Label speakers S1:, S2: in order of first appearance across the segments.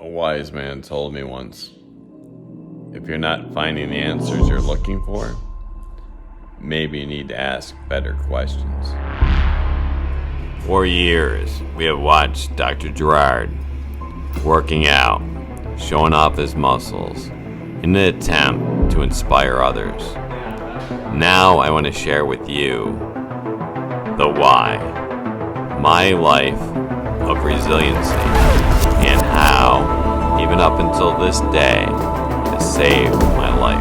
S1: A wise man told me once, if you're not finding the answers you're looking for, maybe you need to ask better questions. For years, we have watched Dr. Gerard working out, showing off his muscles, in an attempt to inspire others. Now I want to share with you the why, my life of resiliency, and how, even up until this day, it saved my life.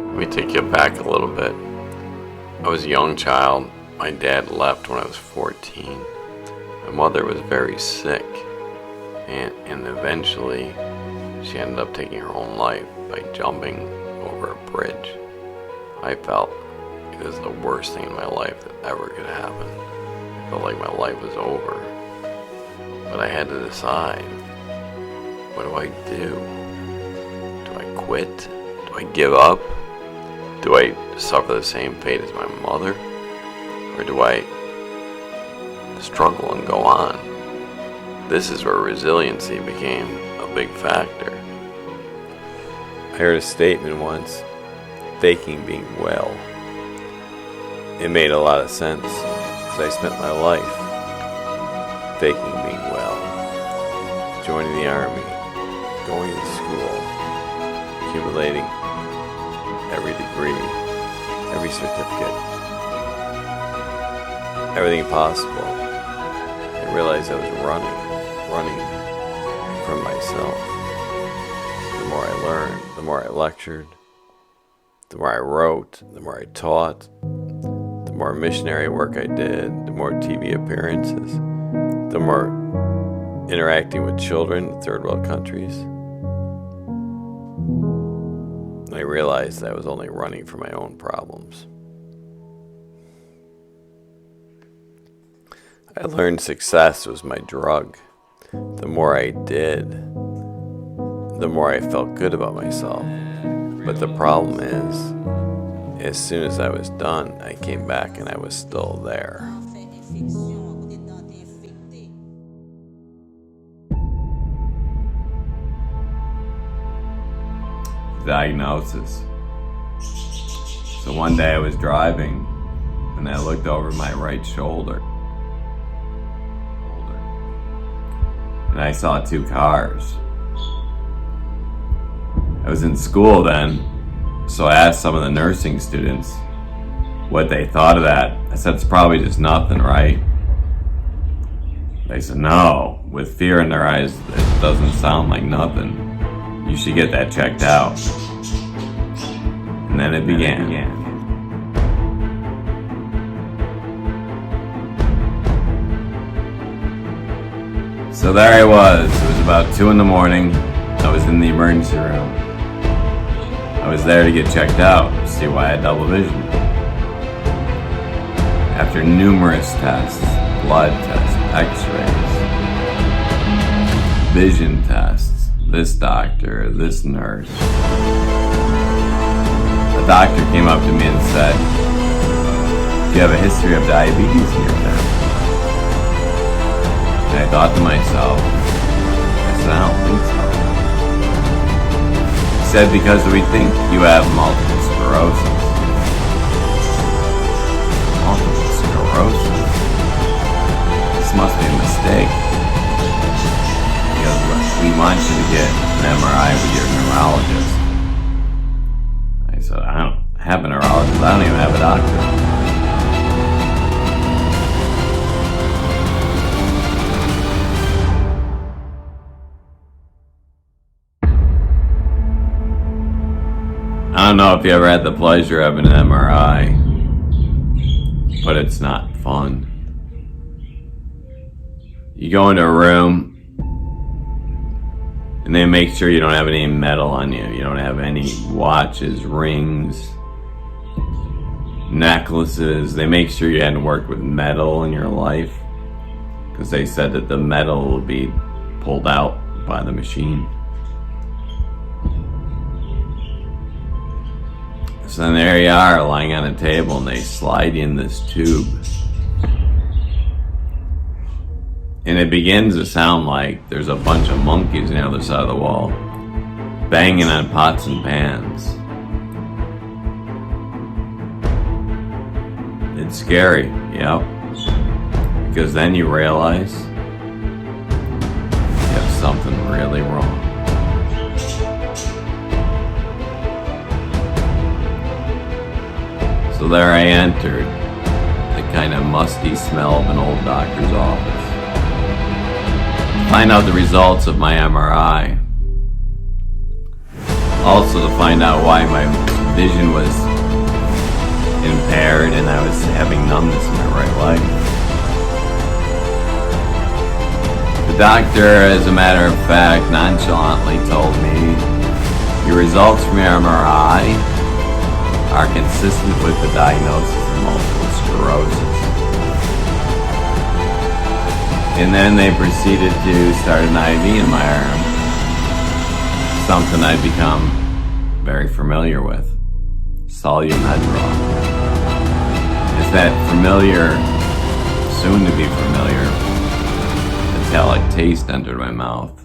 S1: Let me take you back a little bit. I was a young child. My dad left when I was 14. My mother was very sick, and eventually she ended up taking her own life by jumping over a bridge. I felt it was the worst thing in my life that ever could happen. I felt like my life was over. But I had to decide, what do I do? Do I quit? Do I give up? Do I suffer the same fate as my mother? Or do I struggle and go on? This is where resiliency became a big factor. I heard a statement once, faking being well. It made a lot of sense, because I spent my life faking being well. Joining the army, going to school, accumulating every degree, every certificate, everything possible. I realized I was running from myself. The more I learned, the more I lectured, the more I wrote, the more I taught, the more missionary work I did, the more TV appearances, the more interacting with children in third world countries. I realized I was only running from my own problems. I learned success was my drug. The more I did, the more I felt good about myself. But the problem is, as soon as I was done, I came back and I was still there. Diagnosis. So one day I was driving and I looked over my right shoulder and I saw two cars. I was in school then, so I asked some of the nursing students what they thought of that. I said, it's probably just nothing, right? They said, no, with fear in their eyes, it doesn't sound like nothing. You should get that checked out. And then it began. So there I was. It was about 2 a.m. I was in the emergency room. I was there to get checked out, to see why I had double vision. After numerous tests, blood tests, x-rays, vision tests, this doctor, this nurse. A doctor came up to me and said, do you have a history of diabetes in your family? And I thought to myself, I said, I don't think so. He said, because we think you have multiple sclerosis. Multiple sclerosis? This must be a mistake. Because we want you to get an MRI with your neurologist. I said, I don't have a neurologist. I don't even have a doctor. I don't know if you ever had the pleasure of an MRI, but it's not fun. You go into a room and they make sure you don't have any metal on you. You don't have any watches, rings, necklaces. They make sure you hadn't worked with metal in your life because they said that the metal will be pulled out by the machine. So then there you are, lying on a table, and they slide in this tube. And it begins to sound like there's a bunch of monkeys on the other side of the wall, banging on pots and pans. It's scary, yep. Because then you realize you have something really wrong. So there I entered the kind of musty smell of an old doctor's office. Find out the results of my MRI. Also to find out why my vision was impaired and I was having numbness in my right leg. The doctor, as a matter of fact, nonchalantly told me, your results from your MRI are consistent with the diagnosis of multiple sclerosis. And then they proceeded to start an IV in my arm, something I'd become very familiar with, Solu-Medrol. It's that familiar, soon to be familiar, metallic taste entered my mouth.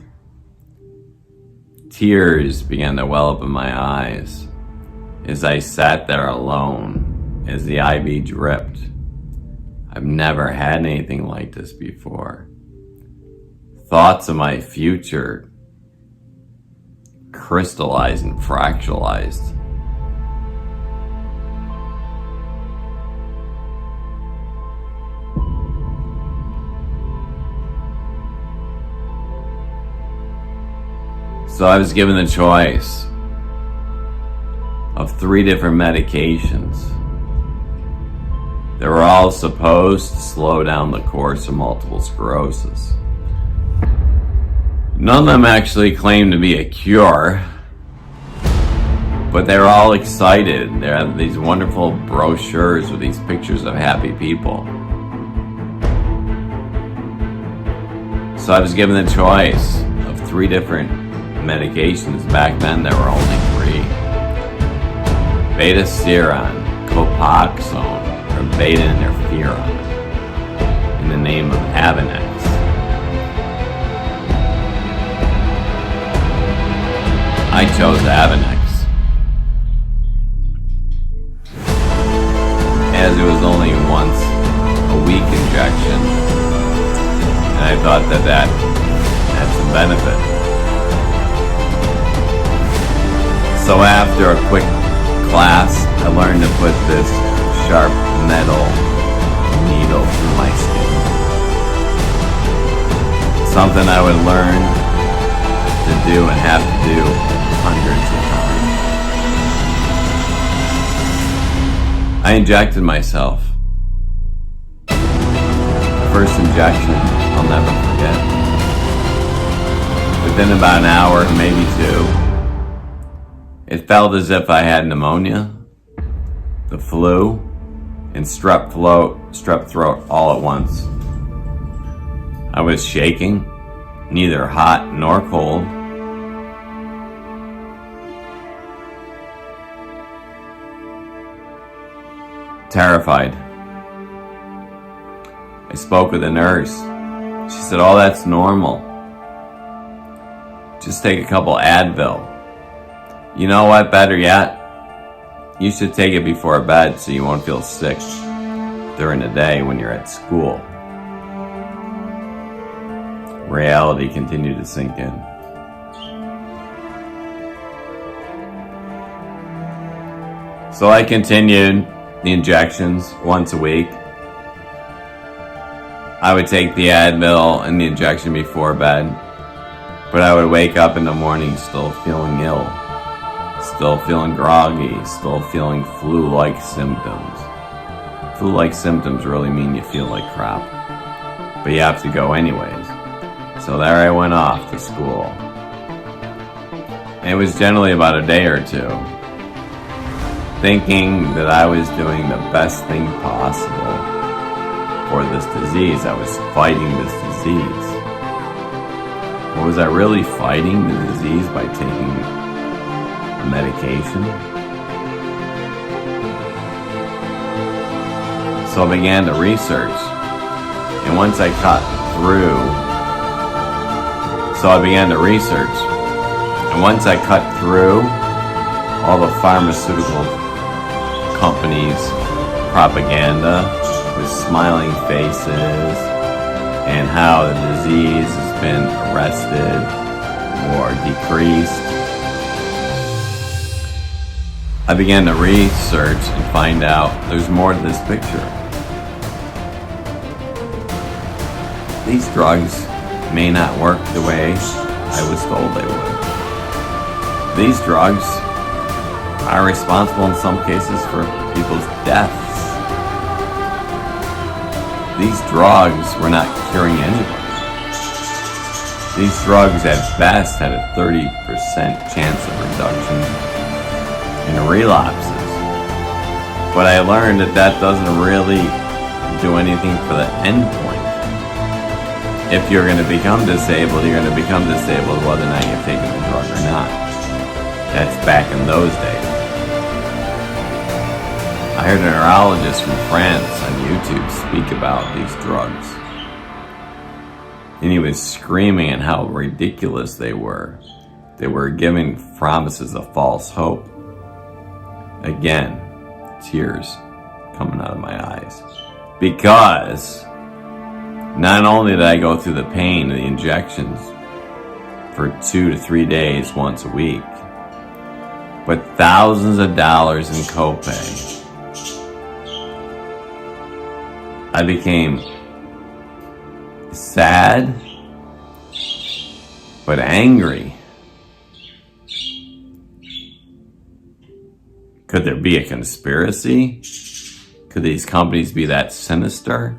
S1: Tears began to well up in my eyes as I sat there alone as the IV dripped. I've never had anything like this before. Thoughts of my future crystallized and fractalized. So I was given the choice of 3 different medications. They were all supposed to slow down the course of multiple sclerosis. None of them actually claimed to be a cure, but they were all excited. They had these wonderful brochures with these pictures of happy people. So I was given the choice of 3 different medications. Back then there were only 3. Betaseron, Copaxone, or beta-interferon, in the name of Avonex. I chose Avonex, as it was only once a week injection, and I thought that had some benefit. So after a quick class, I learned to put this sharp metal needle through my skin. Something I would learn to do and have to do hundreds of times. I injected myself. The first injection I'll never forget. Within about an hour, maybe 2, it felt as if I had pneumonia, the flu, and strep throat all at once. I was shaking, neither hot nor cold. Terrified. I spoke with a nurse. She said, "Oh, that's normal. Just take a couple Advil. You know what, better yet, you should take it before bed so you won't feel sick during the day when you're at school." Reality continued to sink in. So I continued the injections once a week. I would take the Advil and the injection before bed, but I would wake up in the morning still feeling ill, still feeling groggy, still feeling flu-like symptoms. Flu-like symptoms really mean you feel like crap, but you have to go anyways. So there I went off to school. And it was generally about a day or 2, thinking that I was doing the best thing possible for this disease. I was fighting this disease. Or was I really fighting the disease by taking medication? So I began to research. And once I cut through, all the pharmaceutical companies' propaganda with smiling faces and how the disease has been arrested or decreased, I began to research and find out there's more to this picture. These drugs may not work the way I was told they would. These drugs are responsible in some cases for people's deaths. These drugs were not curing anybody. These drugs at best had a 30% chance of reduction in relapses. But I learned that doesn't really do anything for the end point. If you're going to become disabled, you're going to become disabled whether or not you've taken the drug or not. That's back in those days. I heard a neurologist from France on YouTube speak about these drugs. And he was screaming at how ridiculous they were. They were giving promises of false hope. Again, tears coming out of my eyes. Because not only did I go through the pain of the injections for 2 to 3 days once a week, but thousands of dollars in copay. I became sad, but angry. Could there be a conspiracy? Could these companies be that sinister?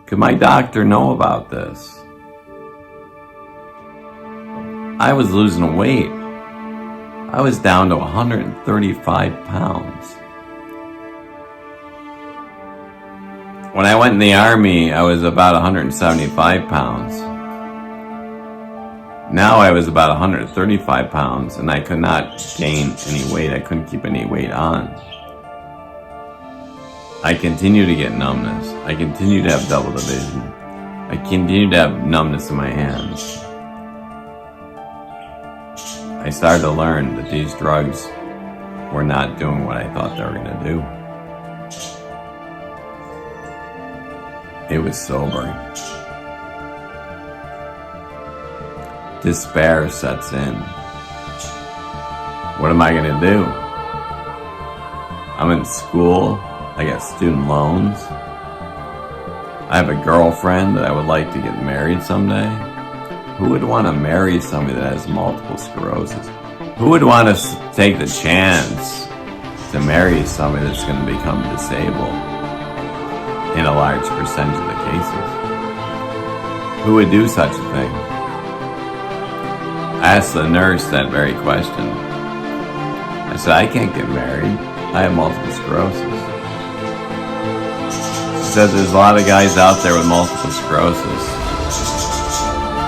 S1: Could my doctor know about this? I was losing weight. I was down to 135 pounds. When I went in the Army, I was about 175 pounds. Now I was about 135 pounds, and I could not gain any weight. I couldn't keep any weight on. I continue to get numbness. I continue to have double division. I continue to have numbness in my hands. I started to learn that these drugs were not doing what I thought they were going to do. It was sobering. Despair sets in. What am I going to do? I'm in school. I got student loans. I have a girlfriend that I would like to get married someday. Who would want to marry somebody that has multiple sclerosis? Who would want to take the chance to marry somebody that's going to become disabled in a large percentage of the cases? Who would do such a thing? I asked the nurse that very question. I said, I can't get married. I have multiple sclerosis. She said there's a lot of guys out there with multiple sclerosis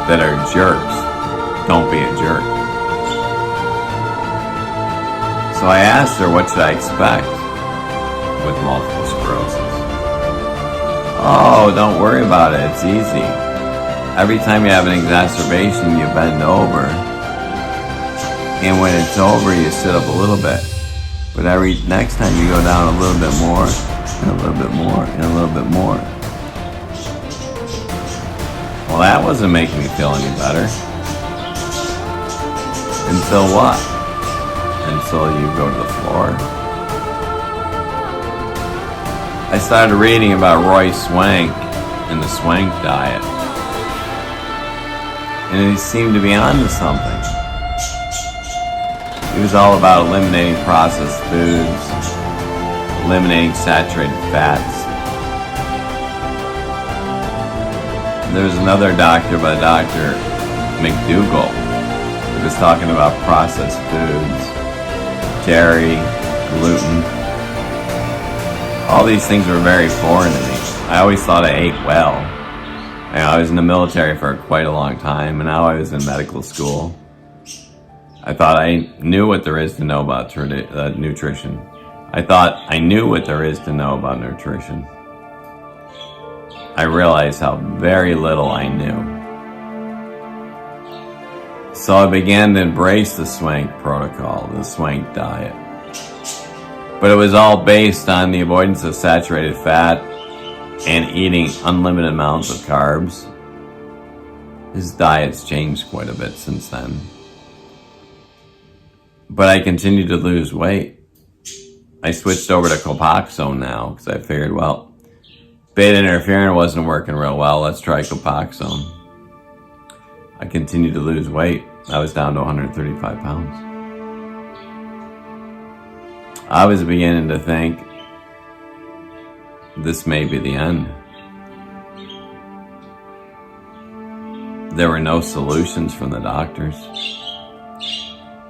S1: that are jerks. Don't be a jerk. So I asked her, what should I expect with multiple sclerosis? Oh, don't worry about it. It's easy. Every time you have an exacerbation, you bend over. And when it's over, you sit up a little bit. But next time you go down a little bit more, and a little bit more, and a little bit more. Well, that wasn't making me feel any better. Until what? Until you go to the floor. I started reading about Roy Swank and the Swank diet. And he seemed to be onto something. He was all about eliminating processed foods, eliminating saturated fats. There was another doctor by Dr. McDougall who was talking about processed foods, dairy, gluten. All these things were very foreign to me. I always thought I ate well. I was in the military for quite a long time, and now I was in medical school. I thought I knew what there is to know about nutrition. I thought I knew what there is to know about nutrition. I realized how very little I knew. So I began to embrace the SWANK protocol, the SWANK diet. But it was all based on the avoidance of saturated fat and eating unlimited amounts of carbs. His diet's changed quite a bit since then. But I continued to lose weight. I switched over to Copaxone now because I figured, well, beta interferon wasn't working real well. Let's try Copaxone. I continued to lose weight. I was down to 135 pounds. I was beginning to think this may be the end. There were no solutions from the doctors.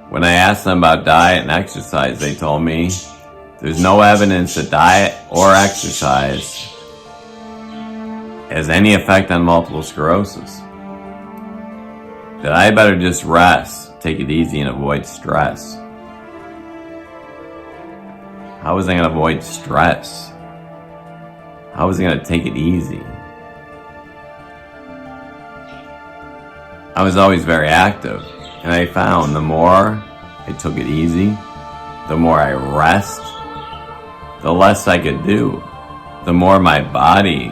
S1: When I asked them about diet and exercise, they told me there's no evidence that diet or exercise has any effect on multiple sclerosis. That I better just rest, take it easy, and avoid stress. How was I going to avoid stress? How was I going to take it easy? I was always very active, and I found the more I took it easy, the more I rest, the less I could do, the more my body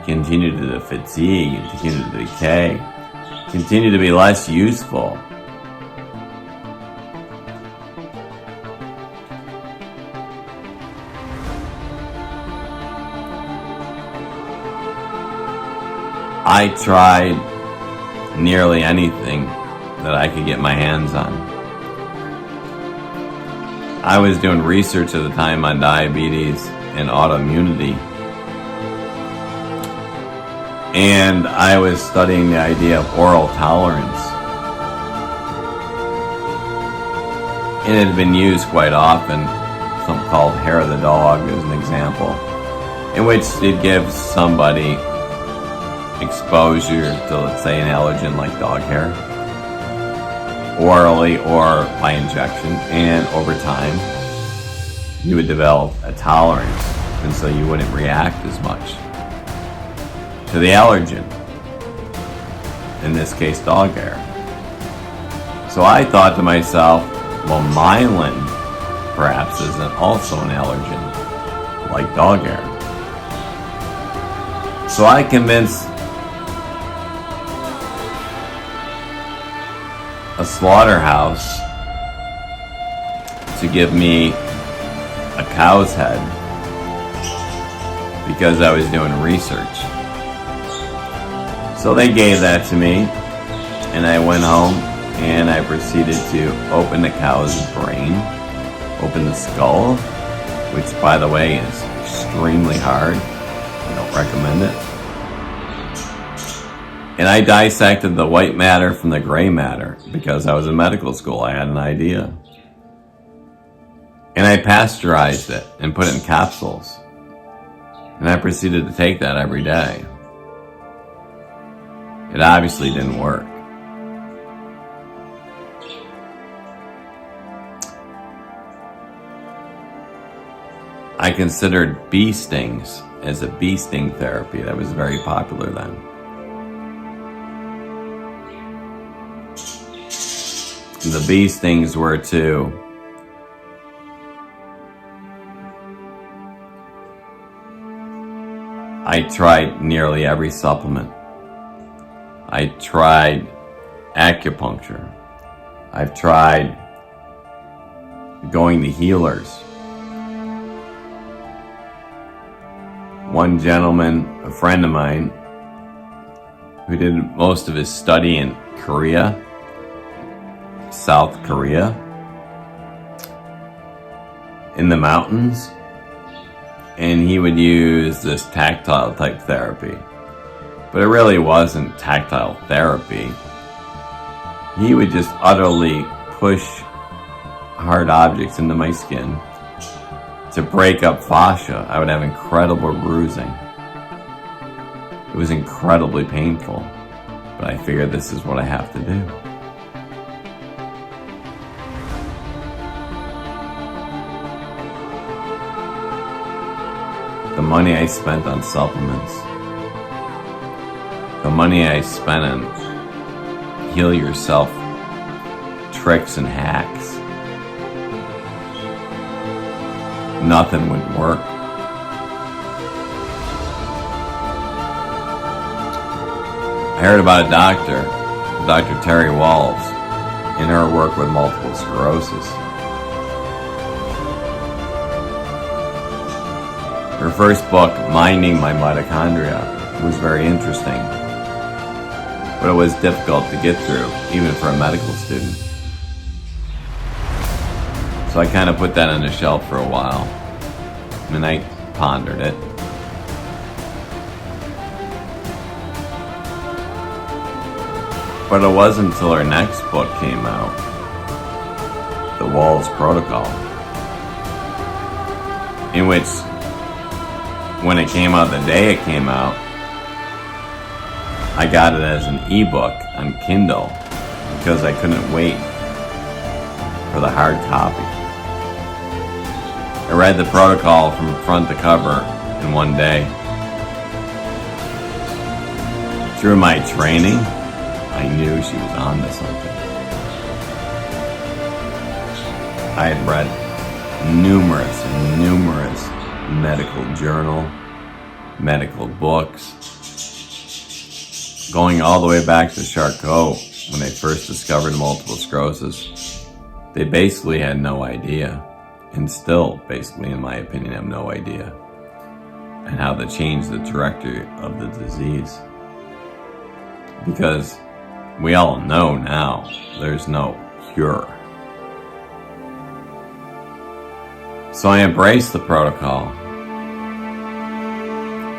S1: continued to fatigue and continued to decay, continued to be less useful. I tried nearly anything that I could get my hands on. I was doing research at the time on diabetes and autoimmunity. And I was studying the idea of oral tolerance. It had been used quite often, something called hair of the dog as an example, in which it gives somebody exposure to, let's say, an allergen like dog hair, orally or by injection, and over time you would develop a tolerance, and so you wouldn't react as much to the allergen, in this case dog hair. So I thought to myself, well, myelin perhaps isn't also an allergen like dog hair. So I convinced a slaughterhouse to give me a cow's head because I was doing research. So they gave that to me, and I went home and I proceeded to open the cow's brain, open the skull, which, by the way, is extremely hard. I don't recommend it. And I dissected the white matter from the gray matter because I was in medical school. I had an idea. And I pasteurized it and put it in capsules. And I proceeded to take that every day. It obviously didn't work. I considered bee stings as a bee sting therapy that was very popular then. The bee stings were to I tried nearly every supplement. I tried acupuncture. I've tried going to healers. One gentleman, a friend of mine, who did most of his study in Korea, South Korea, in the mountains, and he would use this tactile type therapy. But it really wasn't tactile therapy. He would just utterly push hard objects into my skin to break up fascia. I would have incredible bruising. It was incredibly painful, but I figured this is what I have to do. The money I spent on supplements the money I spent on heal yourself tricks and hacks, nothing would work. I heard about a doctor, Dr. Terry Walls, in her work with multiple sclerosis. Her first book, Minding My Mitochondria, was very interesting, but it was difficult to get through, even for a medical student. So I kind of put that on the shelf for a while, and I pondered it. But it wasn't until her next book came out, The Walls Protocol, in which, when it came out, the day it came out, I got it as an ebook on Kindle because I couldn't wait for the hard copy. I read the protocol from front to cover in one day. Through my training, I knew she was on to something. I had read numerous medical journal, medical books, going all the way back to Charcot when they first discovered multiple sclerosis. They basically had no idea, and still basically, in my opinion, have no idea, and how to change the trajectory of the disease. Because we all know now there's no cure. So I embraced the protocol.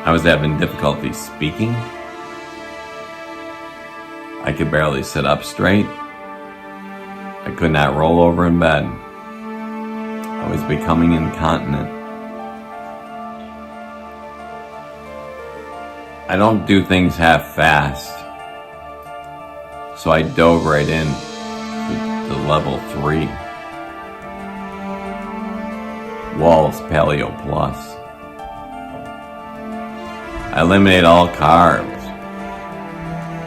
S1: I was having difficulty speaking. I could barely sit up straight. I could not roll over in bed. I was becoming incontinent. I don't do things half-fast. So I dove right in to level 3. Walls Paleo Plus. I eliminated all carbs.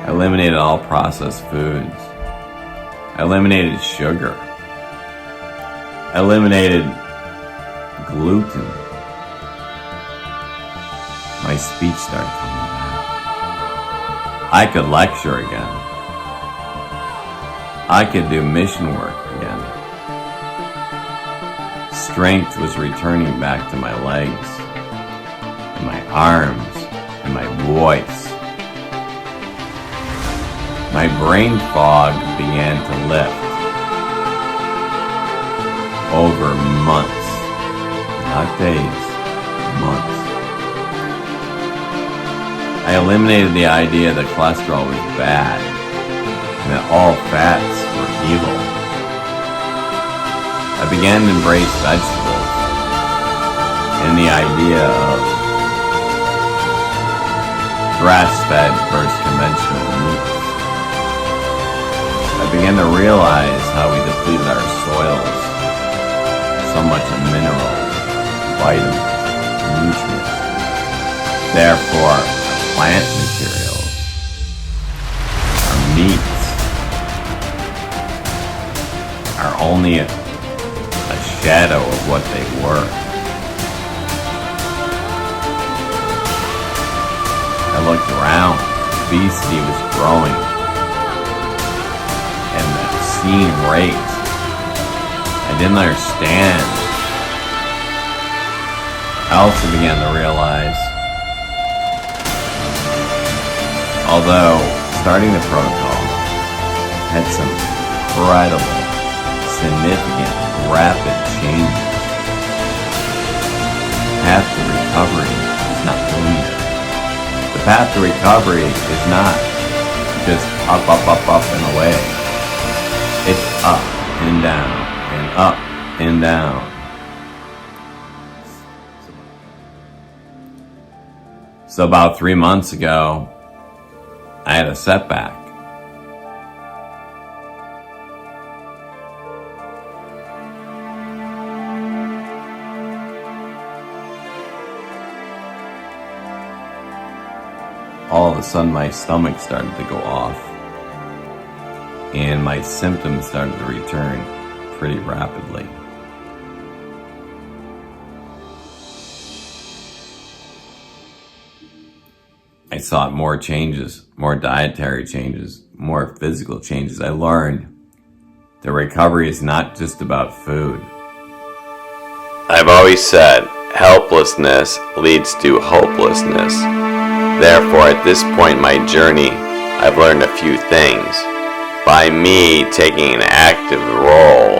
S1: I eliminated all processed foods. I eliminated sugar. I eliminated gluten. My speech started coming back. I could lecture again. I could do mission work again. Strength was returning back to my legs, and my arms, and my voice. My brain fog began to lift over months, not days, months. I eliminated the idea that cholesterol was bad and that all fats were evil. I began to embrace vegetables and the idea of grass-fed versus conventional meats. I began to realize how we depleted our soils so much of minerals, vitamins, nutrients. Therefore, plant materials, our meats, are only a shadow of what they were. I looked around, obesity was growing, and the obscene rate. I didn't understand. I also began to realize, although starting the protocol had some incredible, significant, rapid changes, the path to recovery is not linear. The path to recovery is not just up, and away. It's up and down, and up and down. So about 3 months ago, I had a setback. all of a sudden my stomach started to go off and my symptoms started to return pretty rapidly. I saw more changes, more dietary changes, more physical changes. I learned that recovery is not just about food. I've always said helplessness leads to hopelessness. Therefore, at this point in my journey, I've learned a few things. By me taking an active role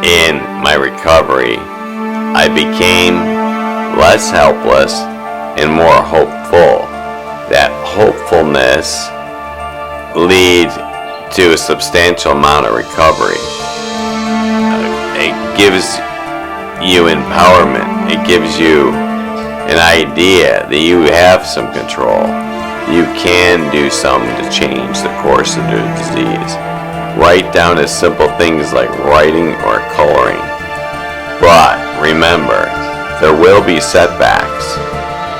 S1: in my recovery, I became less helpless and more hopeful. That hopefulness leads to a substantial amount of recovery. It gives you empowerment. It gives you an idea that you have some control. You can do something to change the course of the disease. Right down to simple things like writing or coloring. But remember, there will be setbacks.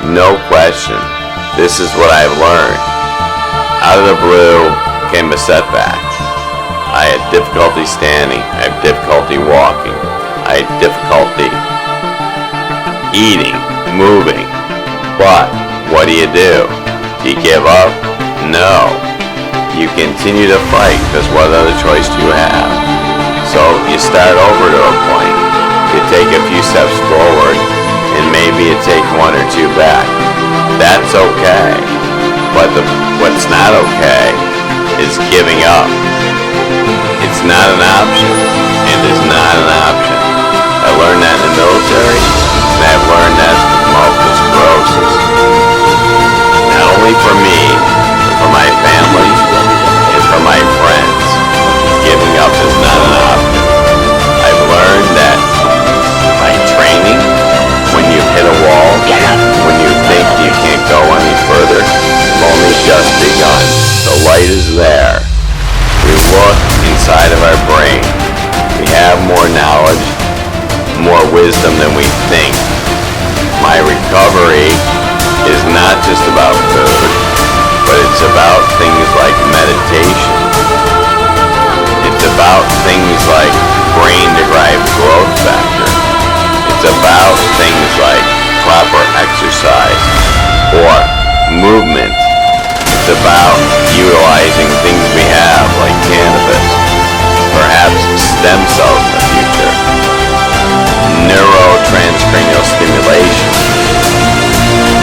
S1: No question. This is what I've learned. Out of the blue came a setback. I had difficulty standing. I had difficulty walking. I had difficulty eating, moving. But what do? Do you give up? No. You continue to fight because what other choice do you have? So you start over to a point. You take a few steps forward and maybe you take one or two back. That's okay. But what's not okay is giving up. It's not an option. It is not an option. I learned that in the military, and I've learned that with multiple sclerosis. Not only for me, but for my family and for my friends, giving up is not an option. I've learned that by training, when you hit a wall, when you think you can't go any further, you've only just begun. The light is there. We look inside of our brain. We have more knowledge, more wisdom than we think. My recovery is not just about food, but it's about things like meditation. It's about things like brain-derived growth factor. It's about things like proper exercise or movement. It's about utilizing things we have like cannabis, perhaps stem cells in the future, neurotranscranial stimulation.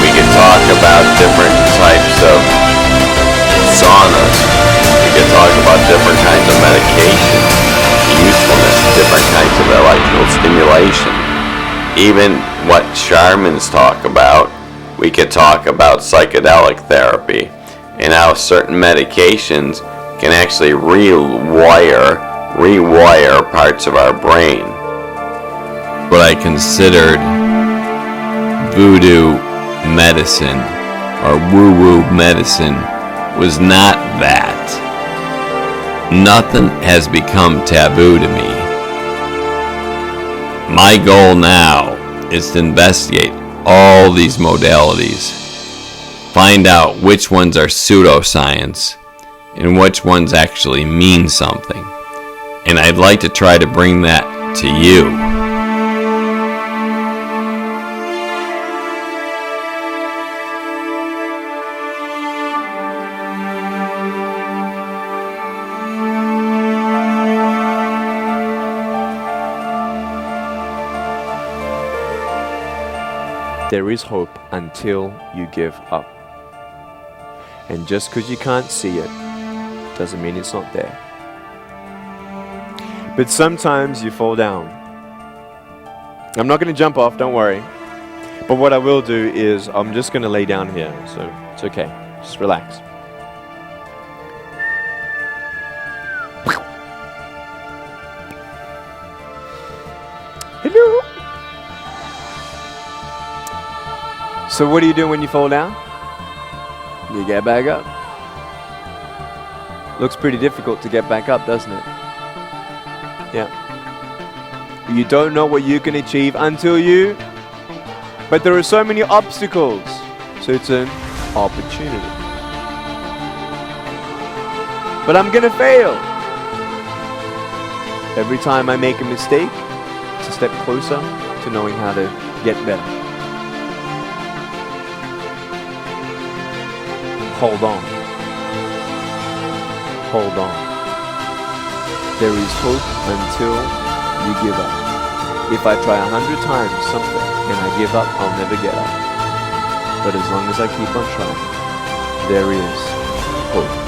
S1: We can talk about different types of saunas. We can talk about different kinds of medication, usefulness, different kinds of electrical stimulation. Even what shamans talk about, we could talk about psychedelic therapy and how certain medications can actually rewire parts of our brain. What I considered voodoo medicine or woo-woo medicine was not that. Nothing has become taboo to me. My goal now is to investigate all these modalities, find out which ones are pseudoscience and which ones actually mean something. And I'd like to try to bring that to you.
S2: There is hope until you give up. And just because you can't see it, doesn't mean it's not there. But sometimes you fall down. I'm not going to jump off, don't worry. But what I will do is I'm just going to lay down here, so it's okay. Just relax. Hello. So what do you do when you fall down? You get back up. Looks pretty difficult to get back up, doesn't it? Yeah. You don't know what you can achieve until you... But there are so many obstacles. So it's a opportunity. But I'm gonna fail. Every time I make a mistake, it's a step closer to knowing how to get better. Hold on. Hold on. There is hope until you give up. If I try 100 times something and I give up, I'll never get up. But as long as I keep on trying, there is hope.